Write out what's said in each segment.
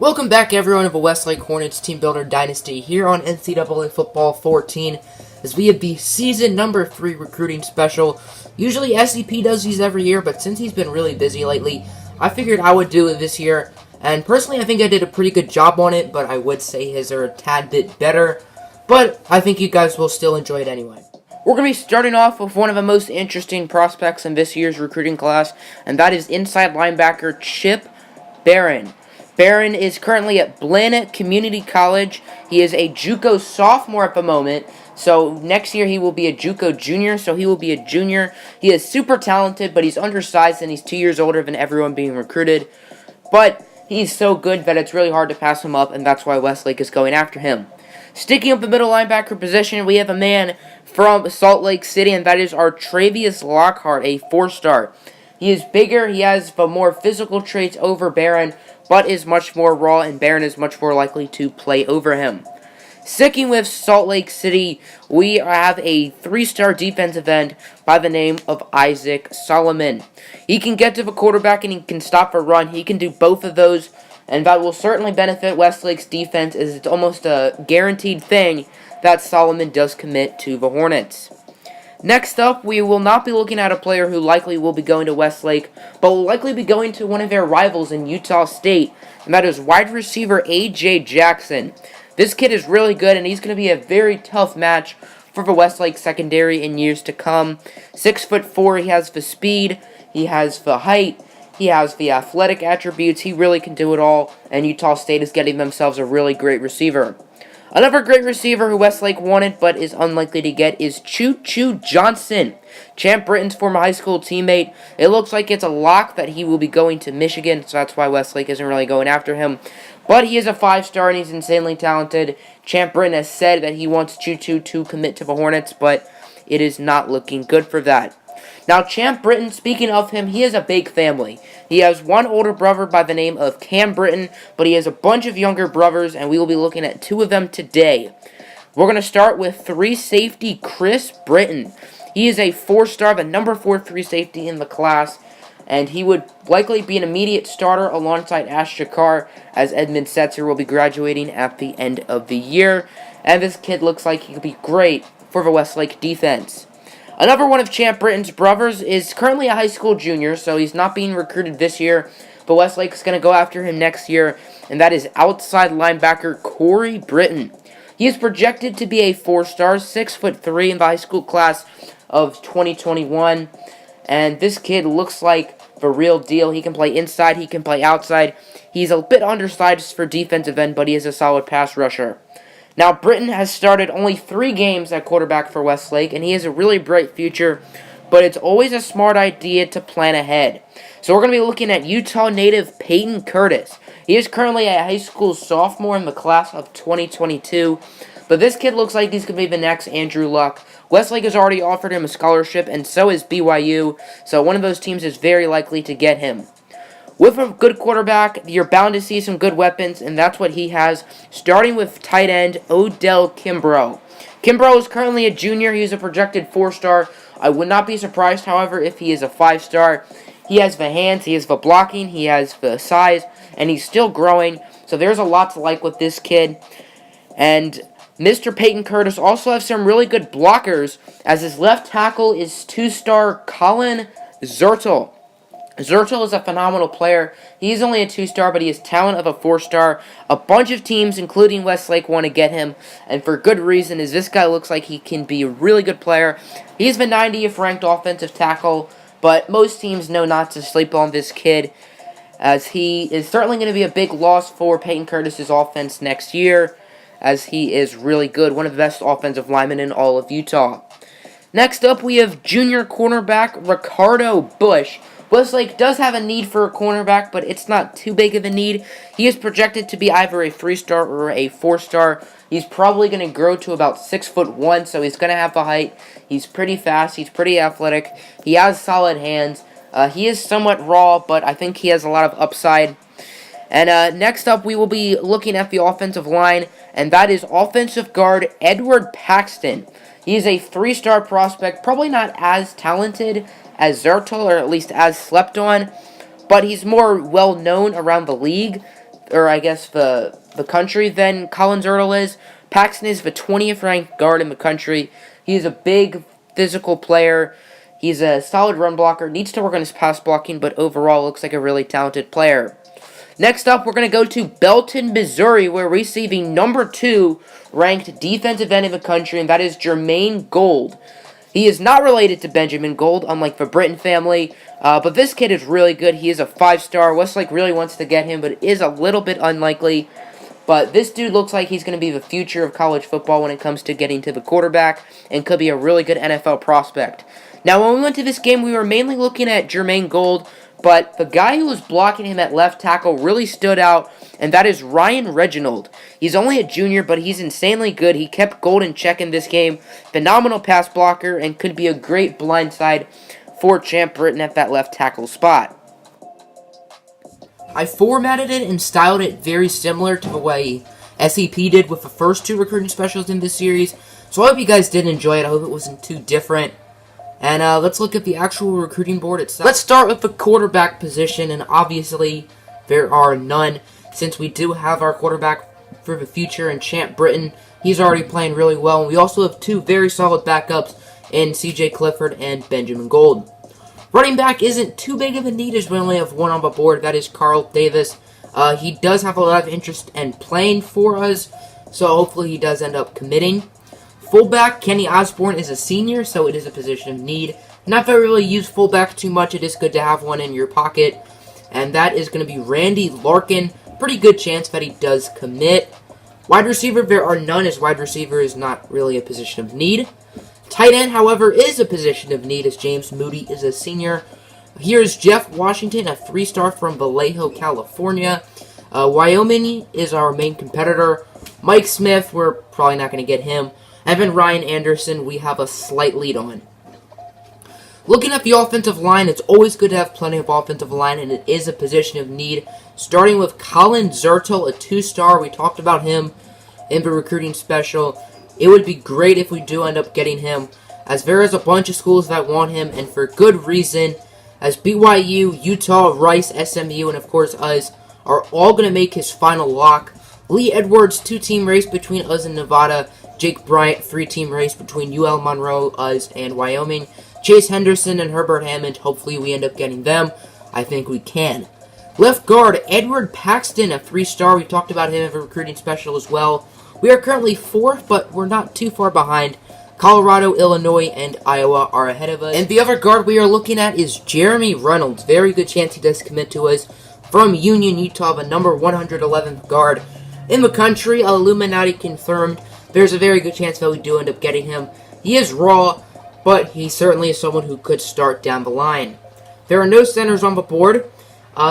Welcome back, everyone, of a Westlake Hornets Teambuilder Dynasty here on NCAA Football 14, as we have the season number 3 recruiting special. Usually SCP does these every year, but since he's been really busy lately, I figured I would do it this year. And personally, I think I did a pretty good job on it, but I would say his are a tad bit better. But I think you guys will still enjoy it anyway. We're going to be starting off with one of the most interesting prospects in this year's recruiting class, and that is inside linebacker Chip Barron. Barron is currently at Blinn Community College. He is a JUCO sophomore at the moment, so next year he will be a JUCO junior, so he will be a junior. He is super talented, but he's undersized and he's 2 years older than everyone being recruited. But he's so good that it's really hard to pass him up, and that's why Westlake is going after him. Sticking up the middle linebacker position, we have a man from Salt Lake City, and that is our Travius Lockhart, a 4-star. He is bigger, he has the more physical traits over Barron, but is much more raw, and Barron is much more likely to play over him. Sticking with Salt Lake City, we have a 3-star defensive end by the name of Isaac Solomon. He can get to the quarterback and he can stop a run. He can do both of those, and that will certainly benefit Westlake's defense, as it's almost a guaranteed thing that Solomon does commit to the Hornets. Next up, we will not be looking at a player who likely will be going to Westlake, but will likely be going to one of their rivals in Utah State, and that is wide receiver A.J. Jackson. This kid is really good, and he's going to be a very tough match for the Westlake secondary in years to come. 6'4", he has the speed, he has the height, he has the athletic attributes, he really can do it all, and Utah State is getting themselves a really great receiver. Another great receiver who Westlake wanted but is unlikely to get is Choo Choo Johnson, Champ Britton's former high school teammate. It looks like it's a lock that he will be going to Michigan, so that's why Westlake isn't really going after him. But he is a 5-star and he's insanely talented. Champ Britton has said that he wants Choo Choo to commit to the Hornets, but it is not looking good for that. Now, Champ Britton, speaking of him, he has a big family. He has one older brother by the name of Cam Britton, but he has a bunch of younger brothers, and we will be looking at 2 of them today. We're going to start with 3 safety Chris Britton. He is a 4-star, the number 4 3 safety in the class, and he would likely be an immediate starter alongside Ash Jakar, as Edmund Setzer will be graduating at the end of the year. And this kid looks like he could be great for the Westlake defense. Another one of Champ Britton's brothers is currently a high school junior, so he's not being recruited this year, but Westlake is going to go after him next year, and that is outside linebacker Corey Britton. He is projected to be a 4-star, 6'3" in the high school class of 2021, and this kid looks like the real deal. He can play inside, he can play outside. He's a bit undersized for defensive end, but he is a solid pass rusher. Now, Britton has started only 3 games at quarterback for Westlake, and he has a really bright future, but it's always a smart idea to plan ahead. So we're going to be looking at Utah native Peyton Curtis. He is currently a high school sophomore in the class of 2022, but this kid looks like he's going to be the next Andrew Luck. Westlake has already offered him a scholarship, and so is BYU, so one of those teams is very likely to get him. With a good quarterback, you're bound to see some good weapons, and that's what he has, starting with tight end Odell Kimbrough. Kimbrough is currently a junior. He is a projected 4-star. I would not be surprised, however, if he is a 5-star. He has the hands, he has the blocking, he has the size, and he's still growing, so there's a lot to like with this kid. And Mr. Peyton Curtis also has some really good blockers, as his left tackle is 2-star Colin Zertel. Zertel is a phenomenal player. He's only a 2-star, but he has talent of a 4-star. A bunch of teams, including Westlake, want to get him, and for good reason, as this guy looks like he can be a really good player. He's the 90th ranked offensive tackle, but most teams know not to sleep on this kid, as he is certainly going to be a big loss for Peyton Curtis's offense next year, as he is really good, one of the best offensive linemen in all of Utah. Next up, we have junior cornerback Ricardo Bush. Westlake does have a need for a cornerback, but it's not too big of a need. He is projected to be either a 3-star or a 4-star. He's probably going to grow to about 6'1", so he's going to have the height. He's pretty fast. He's pretty athletic. He has solid hands. He is somewhat raw, but I think he has a lot of upside. And next up, we will be looking at the offensive line, and that is offensive guard Edward Paxton. He is a 3-star prospect, probably not as talented as Zertel, or at least as slept on, but he's more well-known around the league or I guess the country than Colin Zertle is. Paxton is the 20th ranked guard in the country. He's a big physical player. He's a solid run blocker. Needs to work on his pass blocking, but overall looks like a really talented player. Next up, we're going to go to Belton, Missouri, where we're receiving number 2 ranked defensive end in the country, and that is Jermaine Gold. He is not related to Benjamin Gold, unlike the Britton family, but this kid is really good. He is a 5-star. Westlake really wants to get him, but it is a little bit unlikely. But this dude looks like he's going to be the future of college football when it comes to getting to the quarterback, and could be a really good NFL prospect. Now, when we went to this game, we were mainly looking at Jermaine Gold, but the guy who was blocking him at left tackle really stood out, and that is Ryan Reginald. He's only a junior, but he's insanely good. He kept Gold in check in this game. Phenomenal pass blocker, and could be a great blindside for Champ Britton at that left tackle spot. I formatted it and styled it very similar to the way SEP did with the first 2 recruiting specials in this series, so I hope you guys did enjoy it. I hope it wasn't too different. And let's look at the actual recruiting board itself. Let's start with the quarterback position, and obviously there are none, since we do have our quarterback for the future in Champ Britton. He's already playing really well, and we also have 2 very solid backups in CJ Clifford and Benjamin Gold. Running back isn't too big of a need, as we only have 1 on the board. That is Carl Davis. He does have a lot of interest in playing for us, so hopefully he does end up committing. Fullback, Kenny Osborne is a senior, so it is a position of need. Not that I really use fullback too much. It is good to have one in your pocket. And that is going to be Randy Larkin. Pretty good chance that he does commit. Wide receiver, there are none, as wide receiver is not really a position of need. Tight end, however, is a position of need, as James Moody is a senior. Here's Jeff Washington, a 3-star from Vallejo, California. Wyoming is our main competitor. Mike Smith, we're probably not going to get him. And then Ryan Anderson, we have a slight lead on. Looking at the offensive line, it's always good to have plenty of offensive line, and it is a position of need. Starting with Colin Zertle, a 2-star. We talked about him in the recruiting special. It would be great if we do end up getting him, as there is a bunch of schools that want him, and for good reason, as BYU, Utah, Rice, SMU, and of course us are all going to make his final lock. Lee Edwards, 2-team race between us and Nevada. Jake Bryant, 3-team race between UL Monroe, us, and Wyoming. Chase Henderson and Herbert Hammond, hopefully we end up getting them. I think we can. Left guard, Edward Paxton, a 3-star. We talked about him in the recruiting special as well. We are currently 4th, but we're not too far behind. Colorado, Illinois, and Iowa are ahead of us. And the other guard we are looking at is Jeremy Reynolds. Very good chance he does commit to us. From Union, Utah, the number 111th guard in the country. Illuminati confirmed. There's a very good chance that we do end up getting him. He is raw, but he certainly is someone who could start down the line. There are no centers on the board.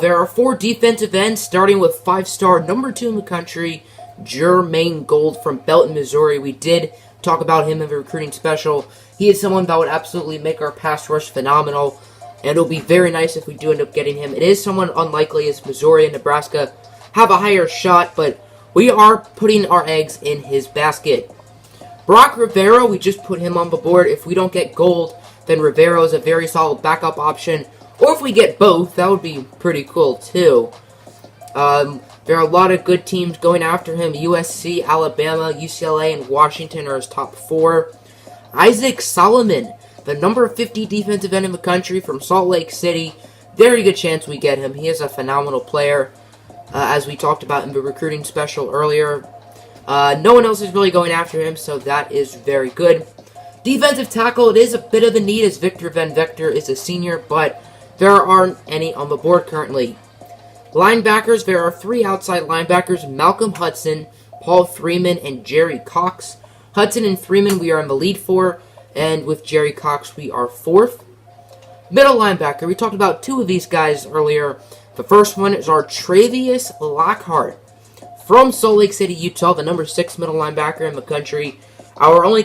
There are 4 defensive ends, starting with 5-star, number 2 in the country, Jermaine Gold from Belton, Missouri. We did talk about him in the recruiting special. He is someone that would absolutely make our pass rush phenomenal, and it'll be very nice if we do end up getting him. It is somewhat unlikely, as Missouri and Nebraska have a higher shot, but we are putting our eggs in his basket. Brock Rivera, we just put him on the board. If we don't get Gold, then Rivera is a very solid backup option. Or if we get both, that would be pretty cool too. There are a lot of good teams going after him. USC, Alabama, UCLA, and Washington are his top 4. Isaac Solomon, the number 50 defensive end in the country from Salt Lake City. Very good chance we get him. He is a phenomenal player, as we talked about in the recruiting special earlier. No one else is really going after him, so that is very good. Defensive tackle, it is a bit of a need, as Victor Van Vector is a senior, but there aren't any on the board currently. Linebackers, there are 3 outside linebackers, Malcolm Hudson, Paul Freeman, and Jerry Cox. Hudson and Freeman we are in the lead for, and with Jerry Cox we are 4th. Middle linebacker, we talked about 2 of these guys earlier. The first one is our Travius Lockhart from Salt Lake City, Utah, the number 6 middle linebacker in the country. Our only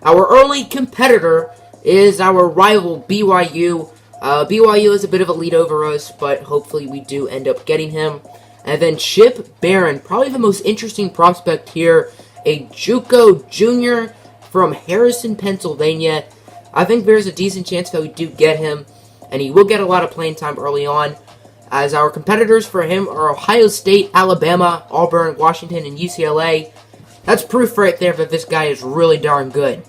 Our only competitor is our rival BYU. BYU is a bit of a lead over us, but hopefully we do end up getting him. And then Chip Barron, probably the most interesting prospect here, a JUCO junior from Harrison, Pennsylvania. I think there's a decent chance that we do get him. and he will get a lot of playing time early on, as our competitors for him are Ohio State, Alabama, Auburn, Washington, and UCLA. That's proof right there that this guy is really darn good.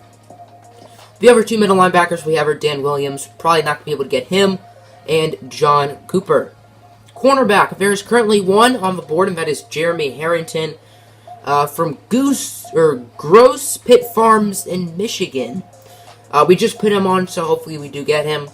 The other two middle linebackers we have are Dan Williams, probably not going to be able to get him, and John Cooper. Cornerback, there is currently one on the board, and that is Jeremy Harrington from Gross Pit Farms in Michigan. We just put him on, so hopefully we do get him.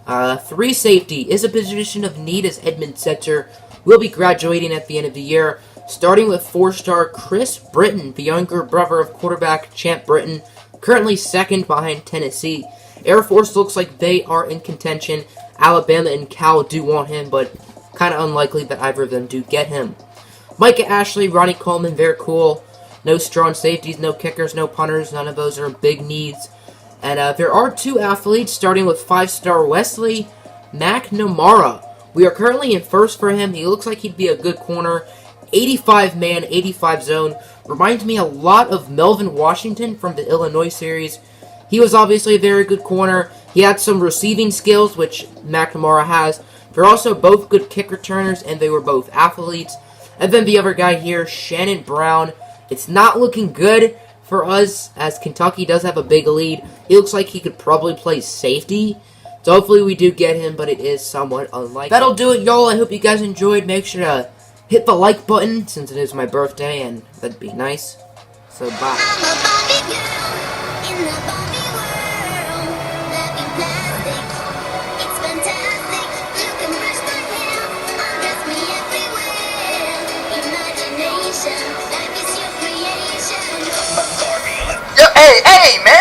3 safety is a position of need, as Edmund Setzer will be graduating at the end of the year, starting with 4-star Chris Britton, the younger brother of quarterback Champ Britton, currently second behind Tennessee. Air Force looks like they are in contention. Alabama and Cal do want him, but kind of unlikely that either of them do get him. Micah Ashley, Ronnie Coleman, very cool. No strong safeties, no kickers, no punters. None of those are big needs. And there are 2 athletes, starting with 5-star Wesley McNamara. We are currently in first for him. He looks like he'd be a good corner. 85-man, 85 zone. Reminds me a lot of Melvin Washington from the Illinois series. He was obviously a very good corner. He had some receiving skills, which McNamara has. They're also both good kick returners, and they were both athletes. And then the other guy here, Shannon Brown. It's not looking good for us, as Kentucky does have a big lead. He looks like he could probably play safety. So hopefully we do get him, but it is somewhat unlikely. That'll do it, y'all. I hope you guys enjoyed. Make sure to hit the like button, since it is my birthday, and that'd be nice. So, bye. Hey, man!